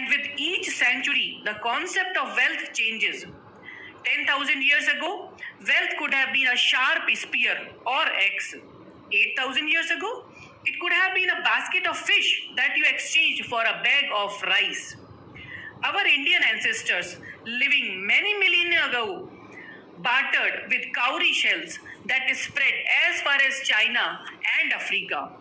And with each century, the concept of wealth changes. 10,000 years ago, wealth could have been a sharp spear or axe. 8,000 years ago, it could have been a basket of fish that you exchanged for a bag of rice. Our Indian ancestors, living many millennia ago, bartered with cowrie shells that spread as far as China and Africa.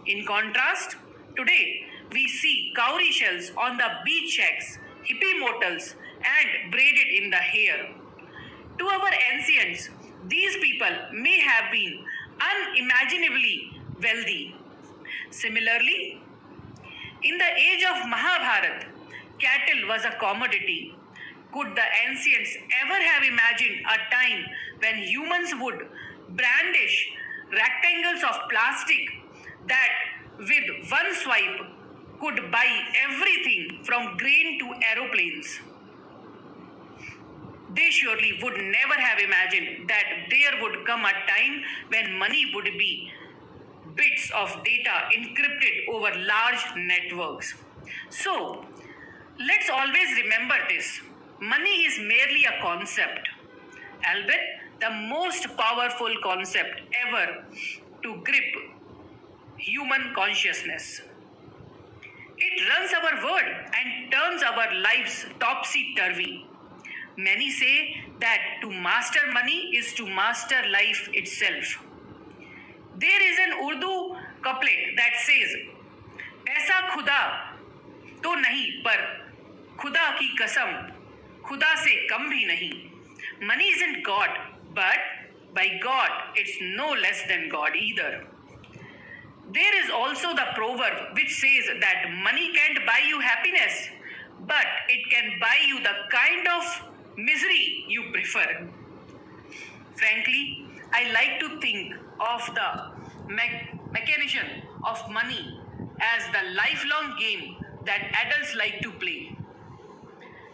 In contrast, today we see cowrie shells on the beach shacks, hippie motels, and braided in the hair. To our ancients, these people may have been unimaginably wealthy. Similarly, in the age of Mahabharata, cattle was a commodity. Could the ancients ever have imagined a time when humans would brandish rectangles of plastic that, with one swipe, could buy everything from grain to aeroplanes? They surely would never have imagined that there would come a time when money would be bits of data encrypted over large networks. So, let's always remember this. Money is merely a concept, albeit the most powerful concept ever to grip human consciousness. It runs our world and turns our lives topsy-turvy. Many say that to master money is to master life itself. There is an Urdu couplet that says, "पैसा खुदा तो नहीं पर खुदा की कसम खुदा से कम भी नहीं." Money isn't God, but by God, it's no less than God either. There is also the proverb which says that money can't buy you happiness, but it can buy you the kind of misery you prefer. Frankly, I like to think of the mechanism of money as the lifelong game that adults like to play.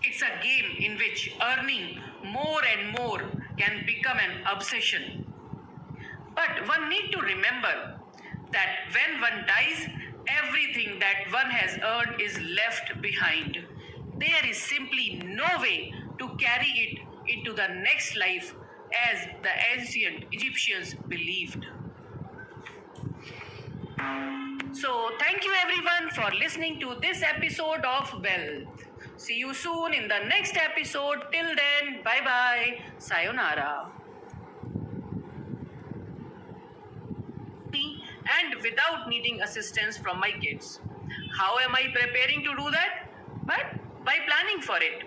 It's a game in which earning more and more can become an obsession. But one need to remember that when one dies, everything that one has earned is left behind. There is simply no way to carry it into the next life as the ancient Egyptians believed. So, thank you everyone for listening to this episode of Wealth. See you soon in the next episode. Till then, bye bye. Sayonara. And without needing assistance from my kids. How am I preparing to do that? But by planning for it.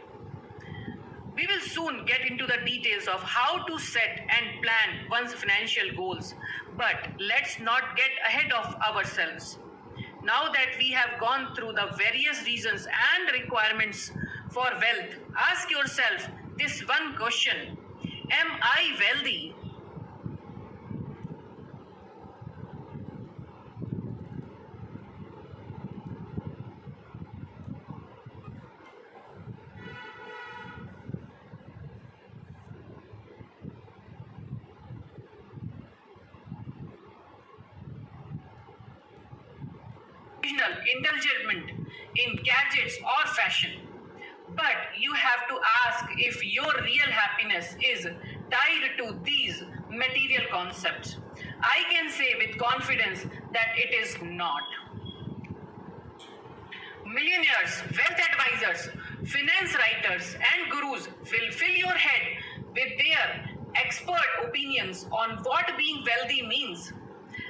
We will soon get into the details of how to set and plan one's financial goals. But let's not get ahead of ourselves. Now that we have gone through the various reasons and requirements for wealth, ask yourself this one question: am I wealthy? Indulgent in gadgets or fashion. But you have to ask if your real happiness is tied to these material concepts. I can say with confidence that it is not. Millionaires, wealth advisors, finance writers, and gurus will fill your head with their expert opinions on what being wealthy means.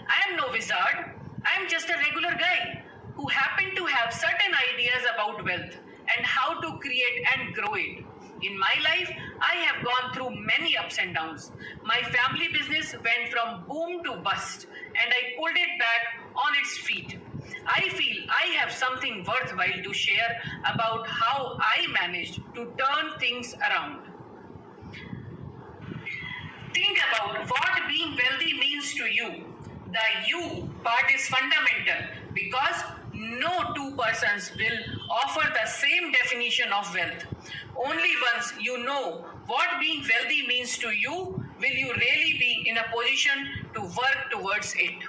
I am no wizard. I am just a regular guy who happen to have certain ideas about wealth and how to create and grow it. In my life, I have gone through many ups and downs. My family business went from boom to bust, and I pulled it back on its feet. I feel I have something worthwhile to share about how I managed to turn things around. Think about what being wealthy means to you. The you part is fundamental because no two persons will offer the same definition of wealth. Only once you know what being wealthy means to you will you really be in a position to work towards it.